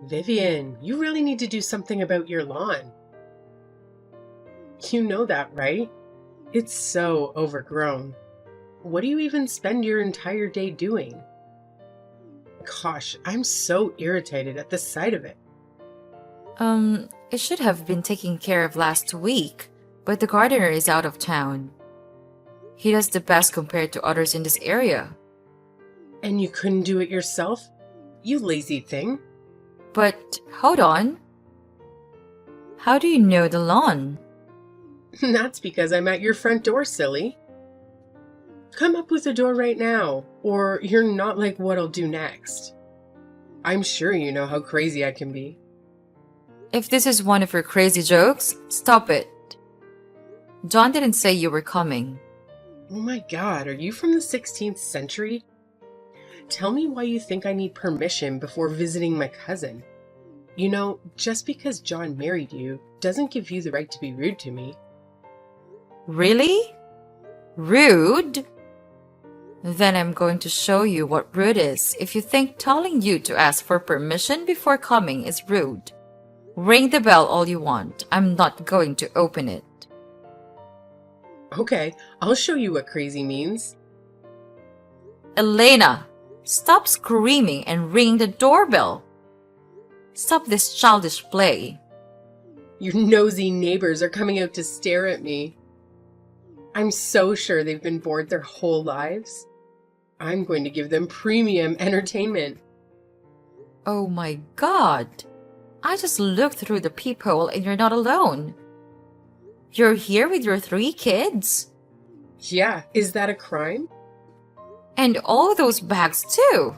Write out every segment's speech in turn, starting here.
Vivian, you really need to do something about your lawn. You know that, right? It's so overgrown. What do you even spend your entire day doing? Gosh, I'm so irritated at the sight of it. It should have been taken care of last week, but the gardener is out of town. He does the best compared to others in this area. And you couldn't do it yourself? You lazy thing. But hold on. How do you know the lawn? That's because I'm at your front door, silly. Come up with a door right now, or you're not like what I'll do next. I'm sure you know how crazy I can be. If this is one of your crazy jokes, stop it. John didn't say you were coming. Oh my god, are you from the 16th century? Tell me why you think I need permission before visiting my cousin. You know, just because John married you doesn't give you the right to be rude to me. Really? Rude? Then I'm going to show you what rude is if you think telling you to ask for permission before coming is rude. Ring the bell all you want. I'm not going to open it. Okay, I'll show you what crazy means. Elena, stop screaming and ringing the doorbell. Stop this childish play. Your nosy neighbors are coming out to stare at me. I'm so sure they've been bored their whole lives. I'm going to give them premium entertainment. Oh my god. I just looked through the peephole and you're not alone. You're here with your 3 kids? Yeah, is that a crime? And all those bags too.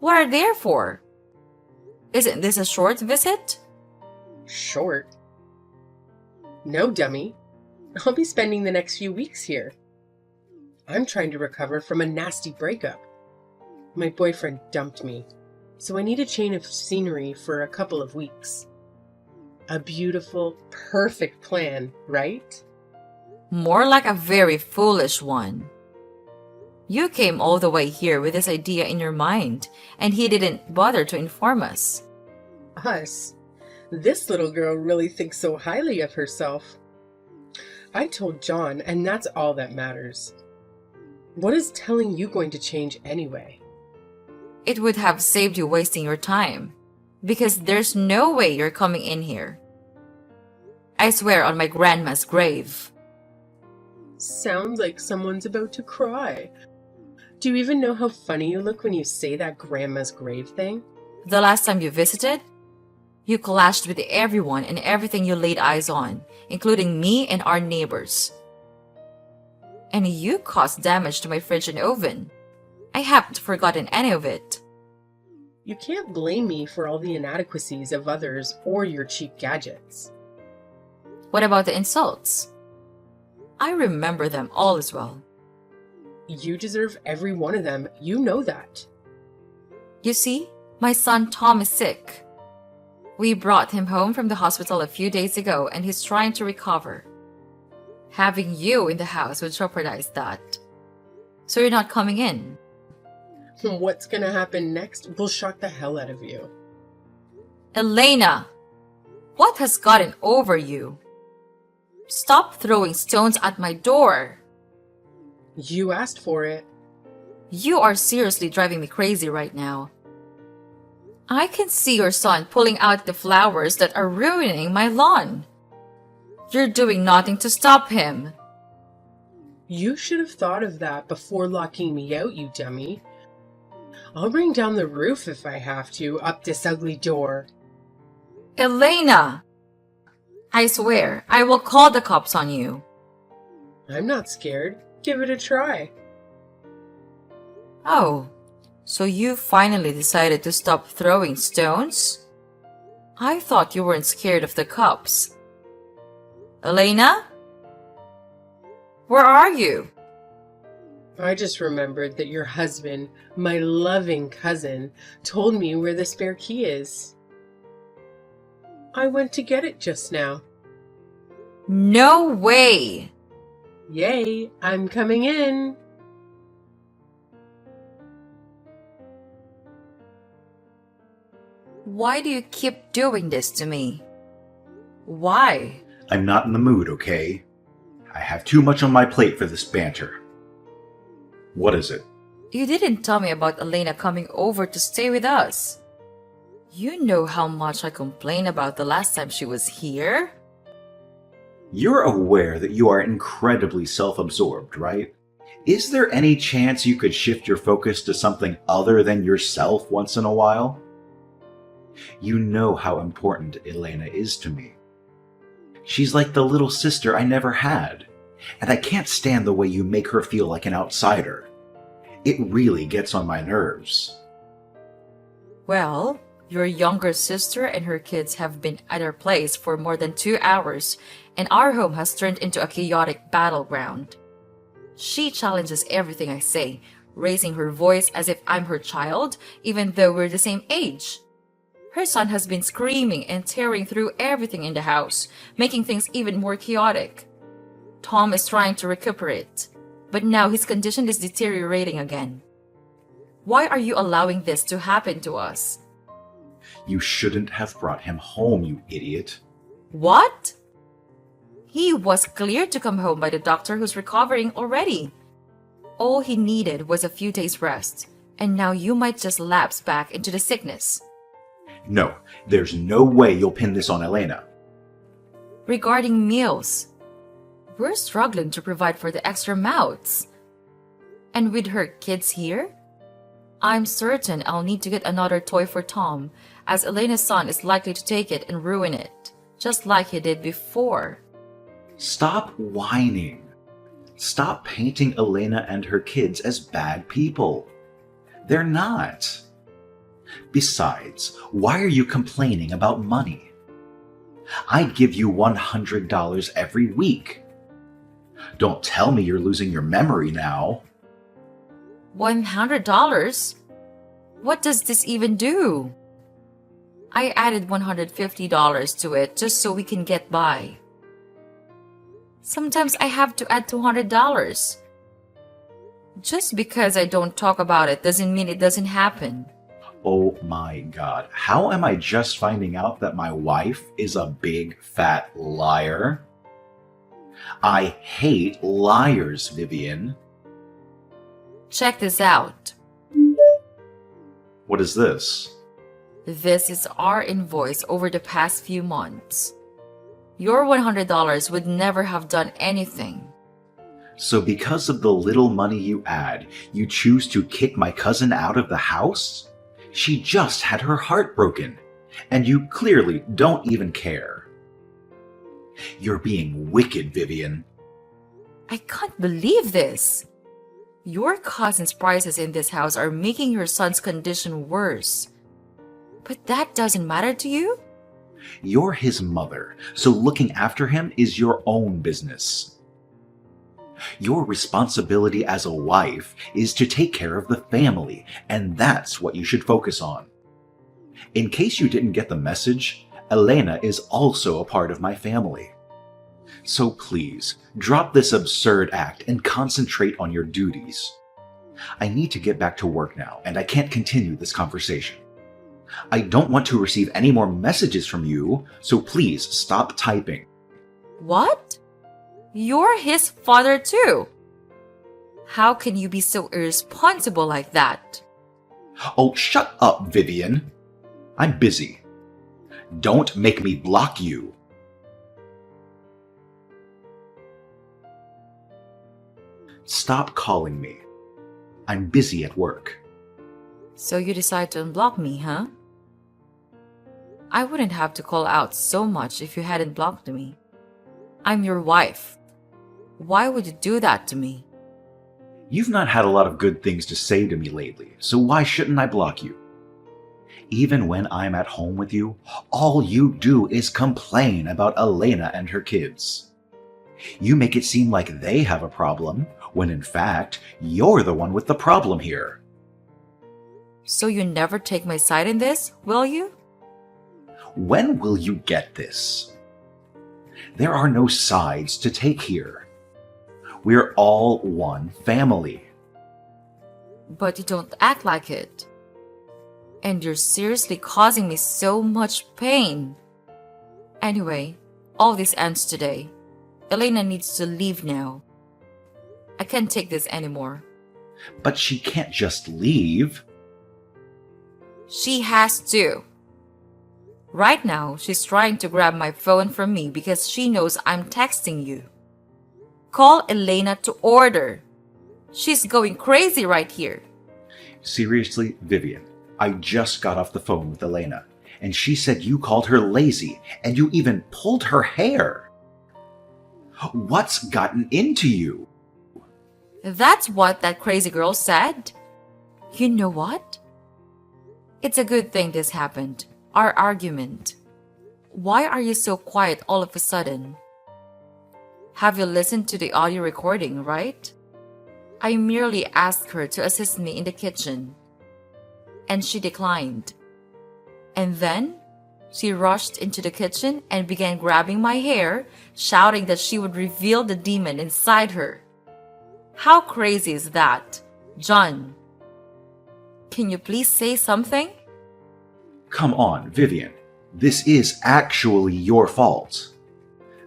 What are they for? Isn't this a short visit? Short? No, dummy. I'll be spending the next few weeks here. I'm trying to recover from a nasty breakup. My boyfriend dumped me, so I need a change of scenery for a couple of weeks. A beautiful, perfect plan, right? More like a very foolish one. You came all the way here with this idea in your mind, and he didn't bother to inform us. Us? This little girl really thinks so highly of herself. I told John, and that's all that matters. What is telling you going to change anyway? It would have saved you wasting your time, because there's no way you're coming in here. I swear on my grandma's grave. Sounds like someone's about to cry. Do you even know how funny you look when you say that grandma's grave thing? The last time you visited, you clashed with everyone and everything you laid eyes on, including me and our neighbors. And you caused damage to my fridge and oven. I haven't forgotten any of it. You can't blame me for all the inadequacies of others or your cheap gadgets. What about the insults? I remember them all as well. You deserve every one of them. You know that. You see, my son Tom is sick. We brought him home from the hospital a few days ago and he's trying to recover. Having you in the house would jeopardize that. So you're not coming in. What's gonna happen next will shock the hell out of you. Elena! What has gotten over you? Stop throwing stones at my door. You asked for it. You are seriously driving me crazy right now. I can see your son pulling out the flowers that are ruining my lawn. You're doing nothing to stop him. You should have thought of that before locking me out, you dummy. I'll bring down the roof if I have to, up this ugly door. Elena! I swear, I will call the cops on you. I'm not scared. Give it a try. Oh, so you finally decided to stop throwing stones? I thought you weren't scared of the cops. Elena? Where are you? I just remembered that your husband, my loving cousin, told me where the spare key is. I went to get it just now. No way! Yay, I'm coming in. Why do you keep doing this to me? Why? I'm not in the mood, okay? I have too much on my plate for this banter. What is it? You didn't tell me about Elena coming over to stay with us. You know how much I complained about the last time she was here? You're aware that you are incredibly self-absorbed, right? Is there any chance you could shift your focus to something other than yourself once in a while? You know how important Elena is to me. She's like the little sister I never had, and I can't stand the way you make her feel like an outsider. It really gets on my nerves. Well, your younger sister and her kids have been at our place for more than 2 hours, and our home has turned into a chaotic battleground. She challenges everything I say, raising her voice as if I'm her child, even though we're the same age. Her son has been screaming and tearing through everything in the house, making things even more chaotic. Tom is trying to recuperate, but now his condition is deteriorating again. Why are you allowing this to happen to us? You shouldn't have brought him home, you idiot. What? He was cleared to come home by the doctor who's recovering already. All he needed was a few days' rest, and now you might just lapse back into the sickness. No, there's no way you'll pin this on Elena. Regarding meals, we're struggling to provide for the extra mouths. And with her kids here, I'm certain I'll need to get another toy for Tom, as Elena's son is likely to take it and ruin it, just like he did before. Stop whining. Stop painting Elena and her kids as bad people. They're not. Besides, why are you complaining about money? I give you $100 every week. Don't tell me you're losing your memory now. $100? What does this even do? I added $150 to it just so we can get by. Sometimes I have to add $200. Just because I don't talk about it doesn't mean it doesn't happen. Oh my God, how am I just finding out that my wife is a big fat liar? I hate liars, Vivian. Check this out. What is this? This is our invoice over the past few months. Your $100 would never have done anything. So because of the little money you add, you choose to kick my cousin out of the house? She just had her heart broken, and you clearly don't even care. You're being wicked, Vivian. I can't believe this. Your cousin's prices in this house are making your son's condition worse. But that doesn't matter to you? You're his mother, so looking after him is your own business. Your responsibility as a wife is to take care of the family, and that's what you should focus on. In case you didn't get the message, Elena is also a part of my family. So please, drop this absurd act and concentrate on your duties. I need to get back to work now, and I can't continue this conversation. I don't want to receive any more messages from you, so please stop typing. What? You're his father too. How can you be so irresponsible like that? Oh, shut up, Vivian. I'm busy. Don't make me block you. Stop calling me. I'm busy at work. So you decide to unblock me, huh? I wouldn't have to call out so much if you hadn't blocked me. I'm your wife. Why would you do that to me? You've not had a lot of good things to say to me lately, so why shouldn't I block you? Even when I'm at home with you, all you do is complain about Elena and her kids. You make it seem like they have a problem, when in fact, you're the one with the problem here. So you never take my side in this, will you? When will you get this? There are no sides to take here. We're all one family. But you don't act like it. And you're seriously causing me so much pain. Anyway, all this ends today. Elena needs to leave now. I can't take this anymore. But she can't just leave. She has to. Right now, she's trying to grab my phone from me because she knows I'm texting you. Call Elena to order. She's going crazy right here. Seriously, Vivian, I just got off the phone with Elena, and she said you called her lazy, and you even pulled her hair. What's gotten into you? That's what that crazy girl said. You know what? It's a good thing this happened. Our argument. Why are you so quiet all of a sudden? Have you listened to the audio recording, right? I merely asked her to assist me in the kitchen, and she declined. And then she rushed into the kitchen and began grabbing my hair, shouting that she would reveal the demon inside her. How crazy is that, John? Can you please say something? Come on, Vivian. This is actually your fault.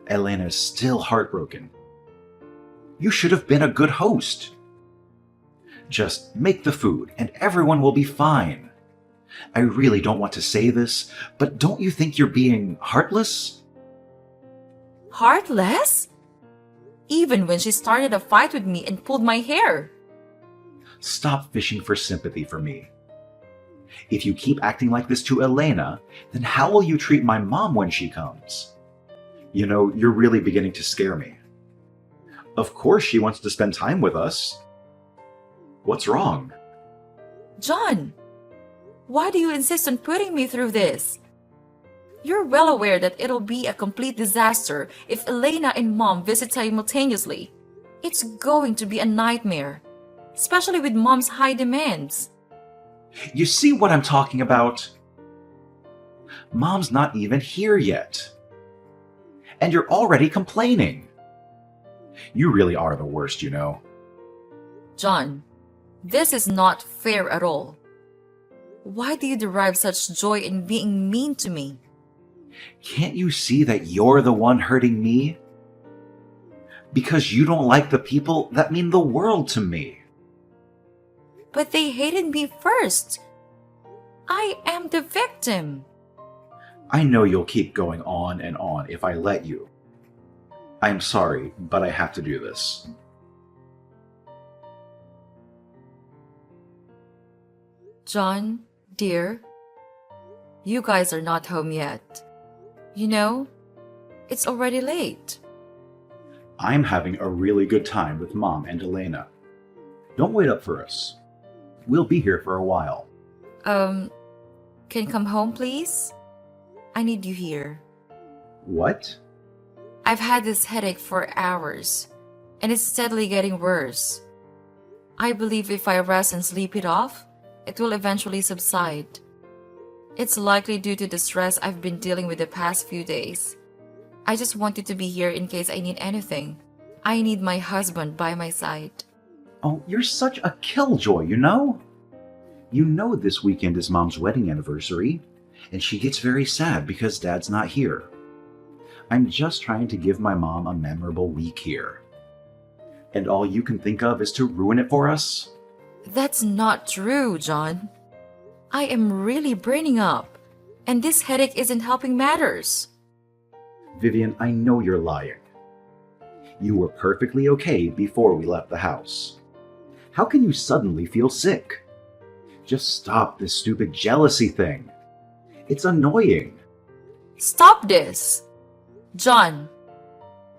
Elena's still heartbroken. You should have been a good host. Just make the food and everyone will be fine. I really don't want to say this, but don't you think you're being heartless? Heartless? Even when she started a fight with me and pulled my hair. Stop fishing for sympathy for me. If you keep acting like this to Elena, then how will you treat my mom when she comes? You know, you're really beginning to scare me. Of course she wants to spend time with us. What's wrong? John, why do you insist on putting me through this? You're well aware that it'll be a complete disaster if Elena and Mom visit simultaneously. It's going to be a nightmare, especially with Mom's high demands. You see what I'm talking about? Mom's not even here yet. And you're already complaining. You really are the worst, you know. John, this is not fair at all. Why do you derive such joy in being mean to me? Can't you see that you're the one hurting me? Because you don't like the people that mean the world to me. But they hated me first. I am the victim. I know you'll keep going on and on if I let you. I'm sorry, but I have to do this. John, dear, you guys are not home yet. You know, it's already late. I'm having a really good time with Mom and Elena. Don't wait up for us. We'll be here for a while. Can you come home, please? I need you here. What? I've had this headache for hours, and it's steadily getting worse. I believe if I rest and sleep it off, it will eventually subside. It's likely due to the stress I've been dealing with the past few days. I just wanted to be here in case I need anything. I need my husband by my side. Oh, you're such a killjoy, you know? You know this weekend is Mom's wedding anniversary, and she gets very sad because Dad's not here. I'm just trying to give my mom a memorable week here. And all you can think of is to ruin it for us? That's not true, John. I am really burning up, and this headache isn't helping matters. Vivian, I know you're lying. You were perfectly okay before we left the house. How can you suddenly feel sick? Just stop this stupid jealousy thing. It's annoying. Stop this! John,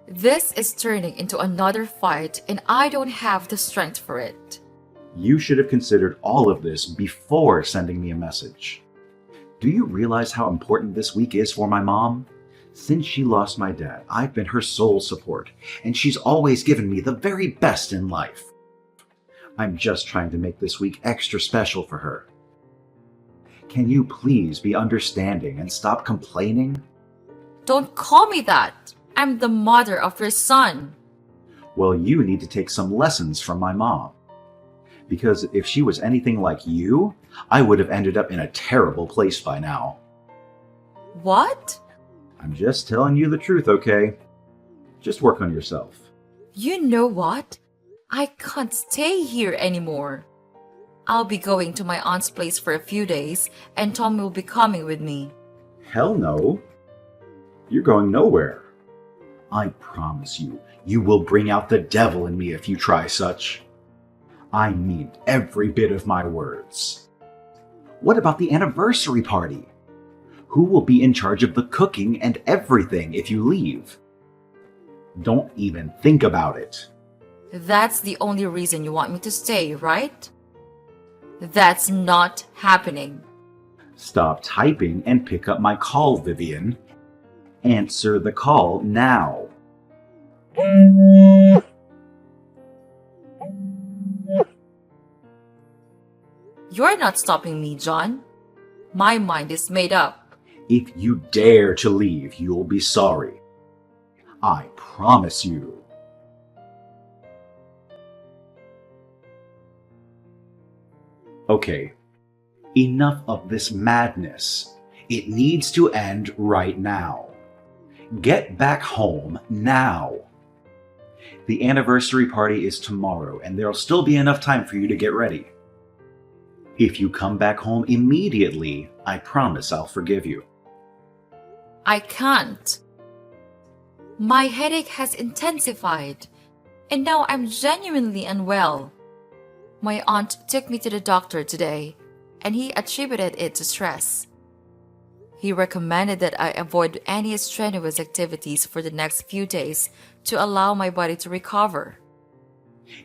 this is turning into another fight, and I don't have the strength for it. You should have considered all of this before sending me a message. Do you realize how important this week is for my mom? Since she lost my dad, I've been her sole support, and she's always given me the very best in life. I'm just trying to make this week extra special for her. Can you please be understanding and stop complaining? Don't call me that! I'm the mother of your son. Well, you need to take some lessons from my mom. Because if she was anything like you, I would have ended up in a terrible place by now. What? I'm just telling you the truth, okay? Just work on yourself. You know what? I can't stay here anymore. I'll be going to my aunt's place for a few days, and Tom will be coming with me. Hell no. You're going nowhere. I promise you, you will bring out the devil in me if you try such. I mean every bit of my words. What about the anniversary party? Who will be in charge of the cooking and everything if you leave? Don't even think about it. That's the only reason you want me to stay, right? That's not happening. Stop typing and pick up my call, Vivian. Answer the call now. You're not stopping me, John. My mind is made up. If you dare to leave, you'll be sorry. I promise you. Okay, enough of this madness. It needs to end right now. Get back home now. The anniversary party is tomorrow, and there'll still be enough time for you to get ready. If you come back home immediately, I promise I'll forgive you. I can't. My headache has intensified, and now I'm genuinely unwell. My aunt took me to the doctor today, and he attributed it to stress. He recommended that I avoid any strenuous activities for the next few days to allow my body to recover.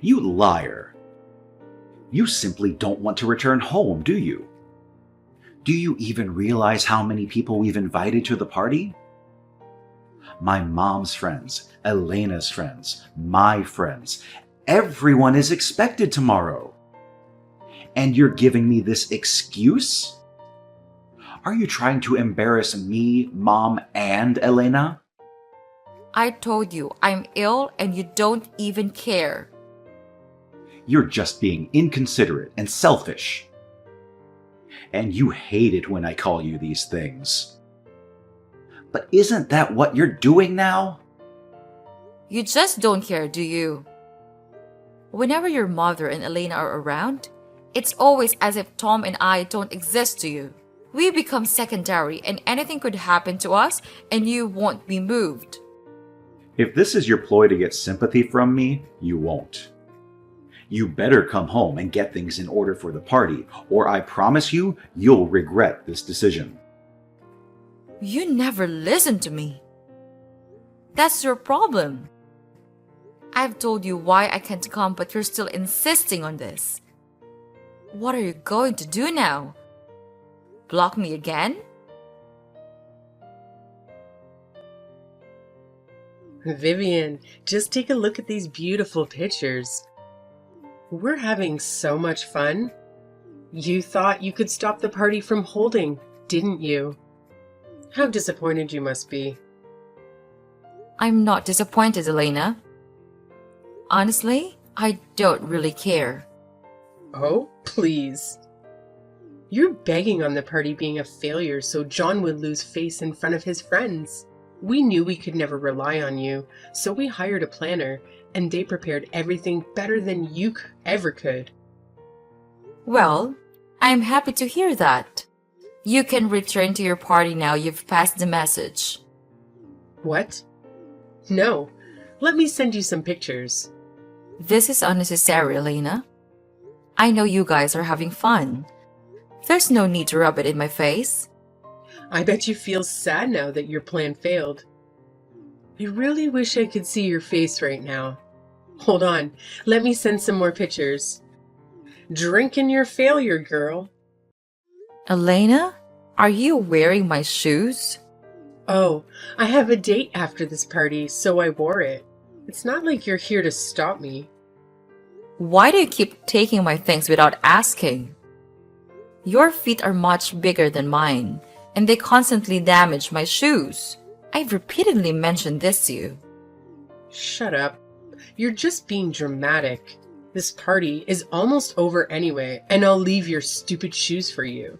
You liar. You simply don't want to return home, do you? Do you even realize how many people we've invited to the party? My mom's friends, Elena's friends, my friends. Everyone is expected tomorrow. And you're giving me this excuse? Are you trying to embarrass me, Mom, and Elena? I told you I'm ill and you don't even care. You're just being inconsiderate and selfish. And you hate it when I call you these things. But isn't that what you're doing now? You just don't care, do you? Whenever your mother and Elena are around, it's always as if Tom and I don't exist to you. We become secondary and anything could happen to us and you won't be moved. If this is your ploy to get sympathy from me, you won't. You better come home and get things in order for the party, or I promise you, you'll regret this decision. You never listen to me. That's your problem. I've told you why I can't come, but you're still insisting on this. What are you going to do now? Block me again? Vivian, just take a look at these beautiful pictures. We're having so much fun. You thought you could stop the party from holding, didn't you? How disappointed you must be. I'm not disappointed, Elena. Honestly, I don't really care. Oh, please. You're begging on the party being a failure so John would lose face in front of his friends. We knew we could never rely on you, so we hired a planner, and they prepared everything better than you ever could. Well, I'm happy to hear that. You can return to your party now you've passed the message. What? No. Let me send you some pictures. This is unnecessary, Elena. I know you guys are having fun. There's no need to rub it in my face. I bet you feel sad now that your plan failed. I really wish I could see your face right now. Hold on, let me send some more pictures. Drink in your failure, girl. Elena, are you wearing my shoes? Oh, I have a date after this party, so I wore it. It's not like you're here to stop me. Why do you keep taking my things without asking? Your feet are much bigger than mine, and they constantly damage my shoes. I've repeatedly mentioned this to you. Shut up. You're just being dramatic. This party is almost over anyway, and I'll leave your stupid shoes for you.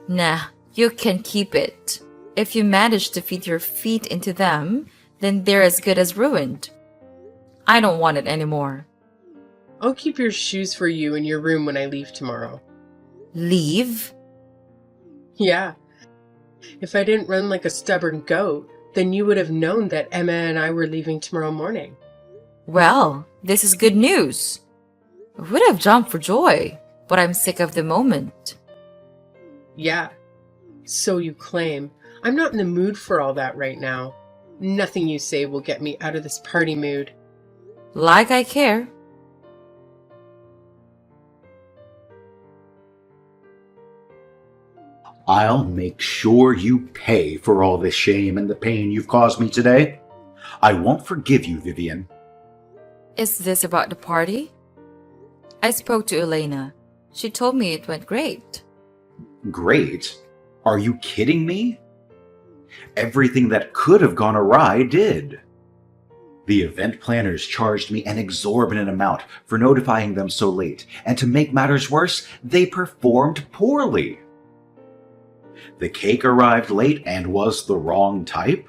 Nah, you can keep it. If you manage to fit your feet into them, then they're as good as ruined. I don't want it anymore. I'll keep your shoes for you in your room when I leave tomorrow. Leave? Yeah. If I didn't run like a stubborn goat, then you would have known that Emma and I were leaving tomorrow morning. Well, this is good news. I would have jumped for joy, but I'm sick of the moment. Yeah. So you claim. I'm not in the mood for all that right now. Nothing you say will get me out of this party mood. Like I care. I'll make sure you pay for all the shame and the pain you've caused me today. I won't forgive you, Vivian. Is this about the party? I spoke to Elena. She told me it went great. Great? Are you kidding me? Everything that could have gone awry did. The event planners charged me an exorbitant amount for notifying them so late, and to make matters worse, they performed poorly. The cake arrived late and was the wrong type.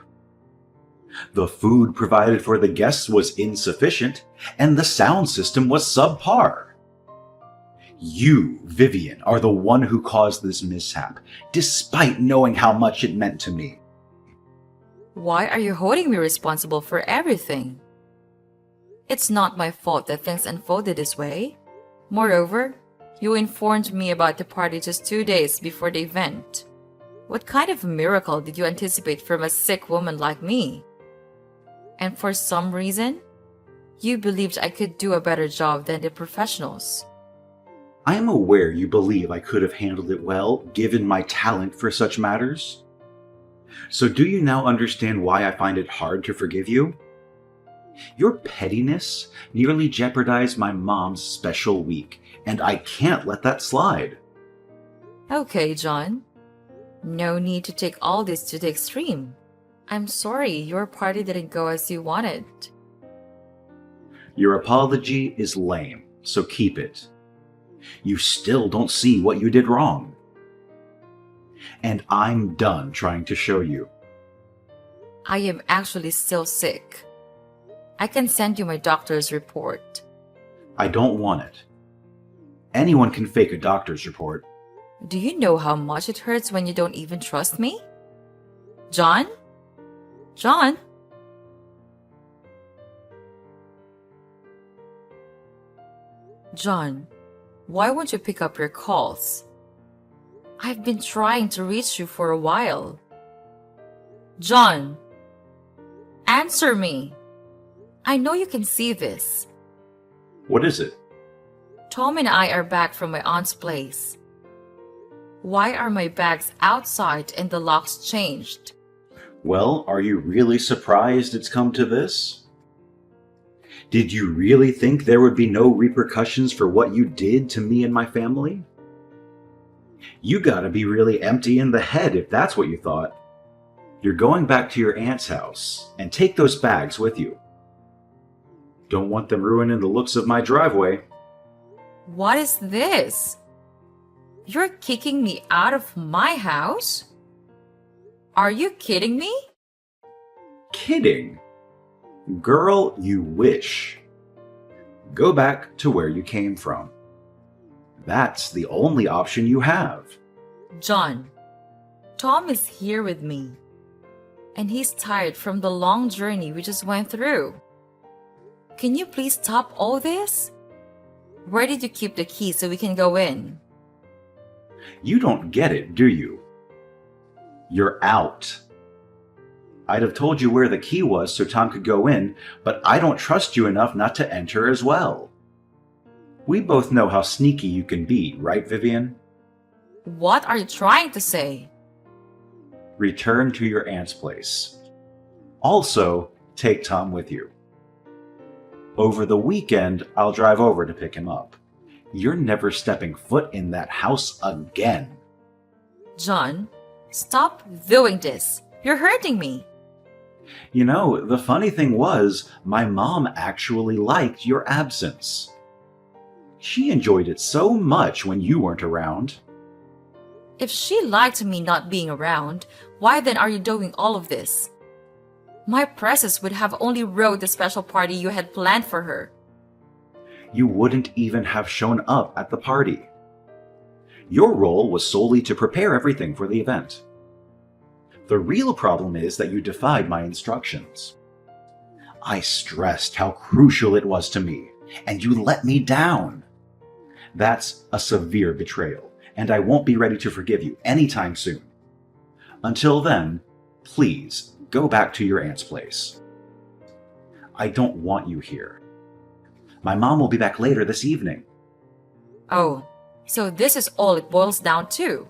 The food provided for the guests was insufficient, and the sound system was subpar. You, Vivian, are the one who caused this mishap, despite knowing how much it meant to me. Why are you holding me responsible for everything? It's not my fault that things unfolded this way. Moreover, you informed me about the party just 2 days before the event. What kind of miracle did you anticipate from a sick woman like me? And for some reason, you believed I could do a better job than the professionals. I am aware you believe I could have handled it well, given my talent for such matters. So do you now understand why I find it hard to forgive you? Your pettiness nearly jeopardized my mom's special week, and I can't let that slide. Okay, John. No need to take all this to the extreme. I'm sorry your party didn't go as you wanted. Your apology is lame, so keep it. You still don't see what you did wrong. And I'm done trying to show you. I am actually still sick. I can send you my doctor's report. I don't want it. Anyone can fake a doctor's report. Do you know how much it hurts when you don't even trust me? John? John? John, why won't you pick up your calls? I've been trying to reach you for a while. John, answer me. I know you can see this. What is it? Tom and I are back from my aunt's place. Why are my bags outside and the locks changed? Well, are you really surprised it's come to this? Did you really think there would be no repercussions for what you did to me and my family? You gotta be really empty in the head if that's what you thought. You're going back to your aunt's house, and take those bags with you. Don't want them ruining the looks of my driveway. What is this? You're kicking me out of my house? Are you kidding me? Kidding? Girl, you wish. Go back to where you came from. That's the only option you have. John, Tom is here with me. And he's tired from the long journey we just went through. Can you please stop all this? Where did you keep the key so we can go in? You don't get it, do you? You're out. I'd have told you where the key was so Tom could go in, but I don't trust you enough not to enter as well. We both know how sneaky you can be, right, Vivian? What are you trying to say? Return to your aunt's place. Also, take Tom with you. Over the weekend, I'll drive over to pick him up. You're never stepping foot in that house again. John, stop doing this. You're hurting me. You know, the funny thing was, my mom actually liked your absence. She enjoyed it so much when you weren't around. If she lied to me not being around, why then are you doing all of this? My presence would have only ruined the special party you had planned for her. You wouldn't even have shown up at the party. Your role was solely to prepare everything for the event. The real problem is that you defied my instructions. I stressed how crucial it was to me, and you let me down. That's a severe betrayal, and I won't be ready to forgive you anytime soon. Until then, please go back to your aunt's place. I don't want you here. My mom will be back later this evening. Oh, so this is all it boils down to.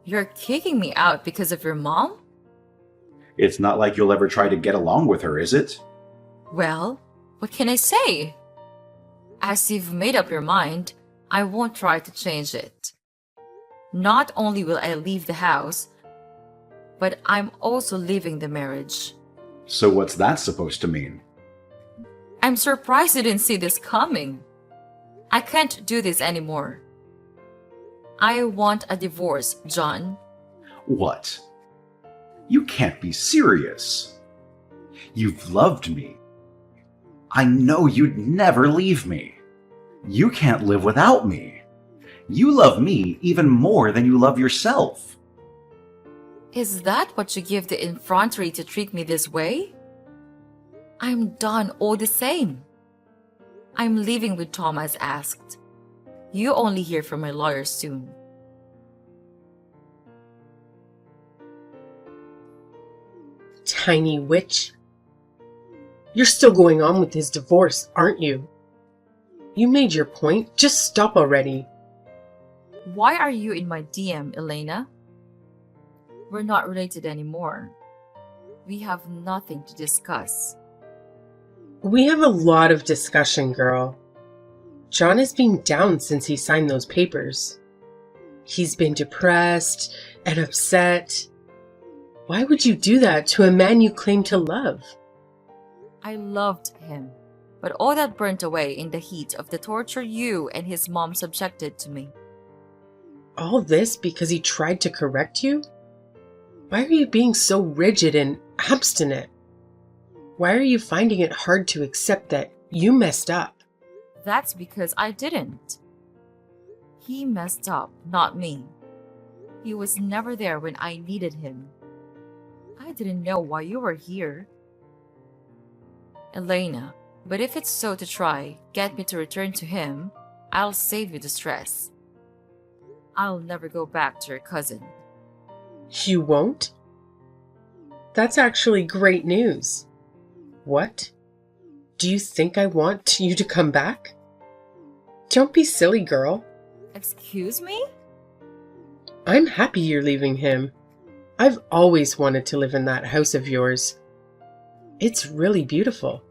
You're kicking me out because of your mom? It's not like you'll ever try to get along with her, is it? Well, what can I say? As you've made up your mind, I won't try to change it. Not only will I leave the house, but I'm also leaving the marriage. So what's that supposed to mean? I'm surprised you didn't see this coming. I can't do this anymore. I want a divorce, John. What? You can't be serious. You've loved me. I know you'd never leave me. You can't live without me. You love me even more than you love yourself. Is that what you give the effrontery to treat me this way? I'm done all the same. I'm leaving with Tom as asked. You only hear from my lawyer soon. Tiny witch. You're still going on with his divorce, aren't you? You made your point. Just stop already. Why are you in my DM, Elena? We're not related anymore. We have nothing to discuss. We have a lot of discussion, girl. John has been down since he signed those papers. He's been depressed and upset. Why would you do that to a man you claim to love? I loved him, but all that burnt away in the heat of the torture you and his mom subjected to me. All this because he tried to correct you? Why are you being so rigid and obstinate? Why are you finding it hard to accept that you messed up? That's because I didn't. He messed up, not me. He was never there when I needed him. I didn't know why you were here. Elena, but if it's so to try, get me to return to him, I'll save you the stress. I'll never go back to your cousin. You won't? That's actually great news. What? Do you think I want you to come back? Don't be silly, girl. Excuse me? I'm happy you're leaving him. I've always wanted to live in that house of yours. It's really beautiful.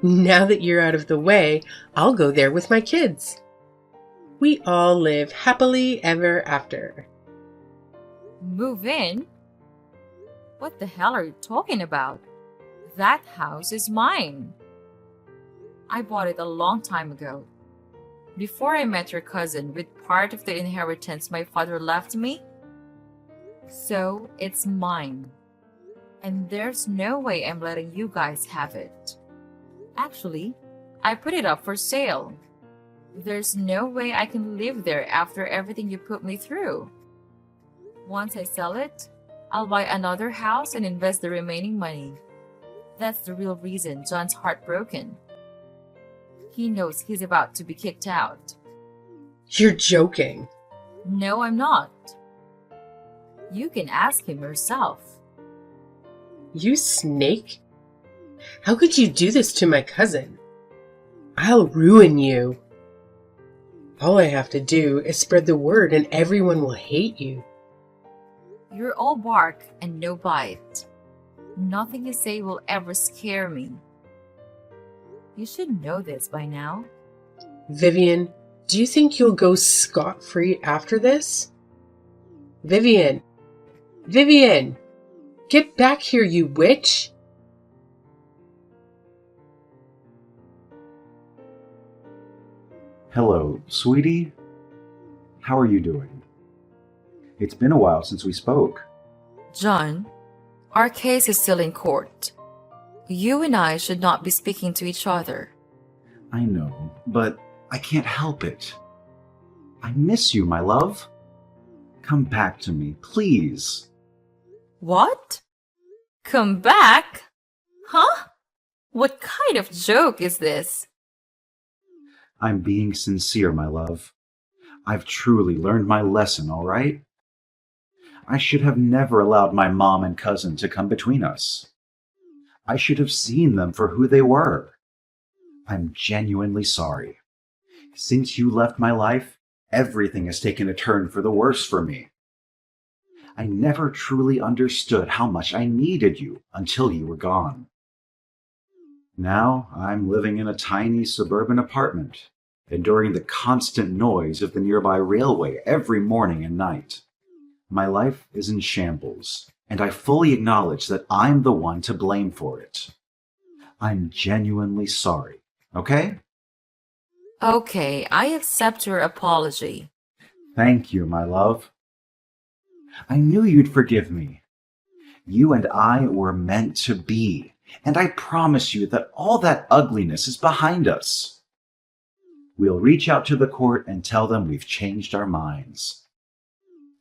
Now that you're out of the way, I'll go there with my kids. We all live happily ever after. Move in? What the hell are you talking about? That house is mine. I bought it a long time ago. Before I met your cousin with part of the inheritance my father left me. So it's mine. And there's no way I'm letting you guys have it. Actually, I put it up for sale. There's no way I can live there after everything you put me through. Once I sell it, I'll buy another house and invest the remaining money. That's the real reason John's heartbroken. He knows he's about to be kicked out. You're joking. No, I'm not. You can ask him yourself. You snake? How could you do this to my cousin? I'll ruin you. All I have to do is spread the word and everyone will hate you. You're all bark and no bite. Nothing you say will ever scare me. You should know this by now. Vivian, do you think you'll go scot-free after this? Vivian! Vivian! Get back here, you witch! Hello, sweetie. How are you doing? It's been a while since we spoke. John, our case is still in court. You and I should not be speaking to each other. I know, but I can't help it. I miss you, my love. Come back to me, please. What? Come back? Huh? What kind of joke is this? I'm being sincere, my love. I've truly learned my lesson, all right? I should have never allowed my mom and cousin to come between us. I should have seen them for who they were. I'm genuinely sorry. Since you left my life, everything has taken a turn for the worse for me. I never truly understood how much I needed you until you were gone. Now I'm living in a tiny suburban apartment, enduring the constant noise of the nearby railway every morning and night. My life is in shambles, and I fully acknowledge that I'm the one to blame for it. I'm genuinely sorry, okay? Okay, I accept your apology. Thank you, my love. I knew you'd forgive me. You and I were meant to be, and I promise you that all that ugliness is behind us. We'll reach out to the court and tell them we've changed our minds.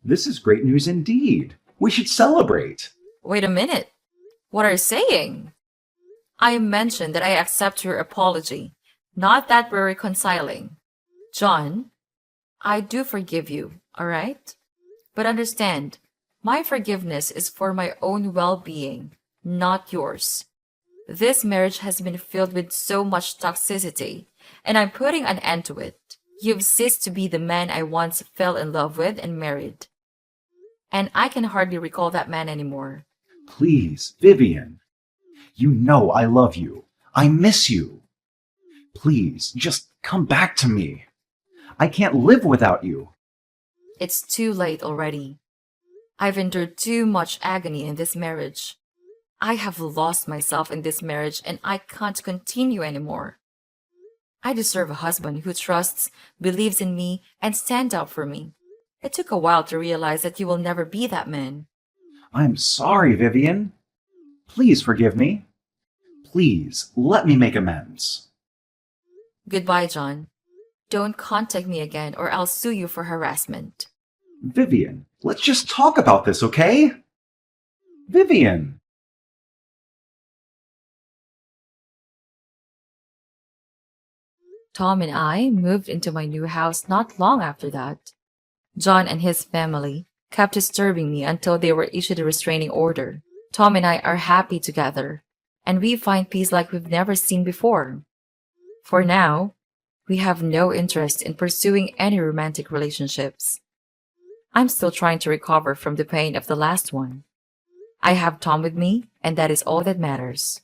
This is great news indeed. We should celebrate. Wait a minute. What are you saying? I mentioned that I accept your apology, not that we're reconciling. John, I do forgive you, all right? But understand, my forgiveness is for my own well-being, not yours. This marriage has been filled with so much toxicity, and I'm putting an end to it. You've ceased to be the man I once fell in love with and married. And I can hardly recall that man anymore. Please, Vivian. You know I love you. I miss you. Please, just come back to me. I can't live without you. It's too late already. I've endured too much agony in this marriage. I have lost myself in this marriage and I can't continue anymore. I deserve a husband who trusts, believes in me, and stands out for me. It took a while to realize that you will never be that man. I'm sorry, Vivian. Please forgive me. Please, let me make amends. Goodbye, John. Don't contact me again or I'll sue you for harassment. Vivian, let's just talk about this, okay? Vivian! Tom and I moved into my new house not long after that. John and his family kept disturbing me until they were issued a restraining order. Tom and I are happy together, and we find peace like we've never seen before. For now, we have no interest in pursuing any romantic relationships. I'm still trying to recover from the pain of the last one. I have Tom with me, and that is all that matters.